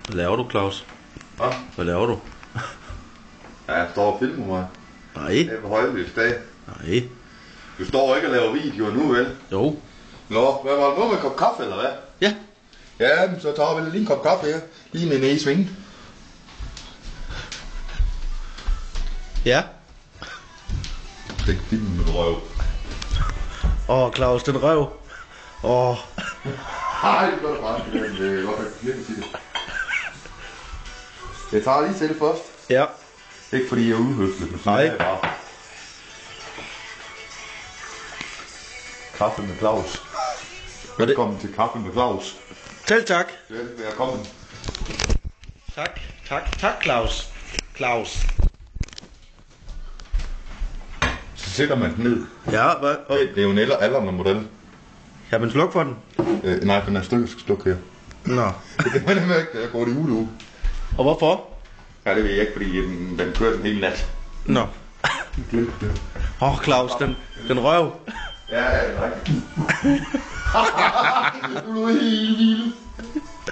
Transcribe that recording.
Hvad laver du, Claus? Hvad? Hvad laver du? Ja, jeg står og filmer mig. Nej. Det er på højløs dag. Nej. Du står ikke og laver videoer nu, vel? Jo. Nå, hvad var det nu med en kop kaffe, eller hvad? Ja. Ja, men så tager vi lige en kop kaffe her. Lige med en svingen. Ja. Det er din med røv. Claus, den røv. Nej, det gør det bare. Det er godt, jeg kan sige det. Jeg tager lige til det først. Ja. Ikke fordi jeg er udhøflet, men Nej. sådan er jeg bare. Kaffe med Claus. Velkommen til Kaffe med Claus. Selv tak. Velkommen. Tak, Claus. Claus. Så sætter man den ned. Ja, hvad? Det er jo en aldrende model. Jamen, sluk for den. Nej, den er sluk her. Nå. Det kan man nemlig ikke, jeg går det ude. Og hvorfor? Ja, det ved jeg ikke, fordi den kører den hele nat. Nå. Claus, den røv. Ja, det er rigtigt. Du er helt vild.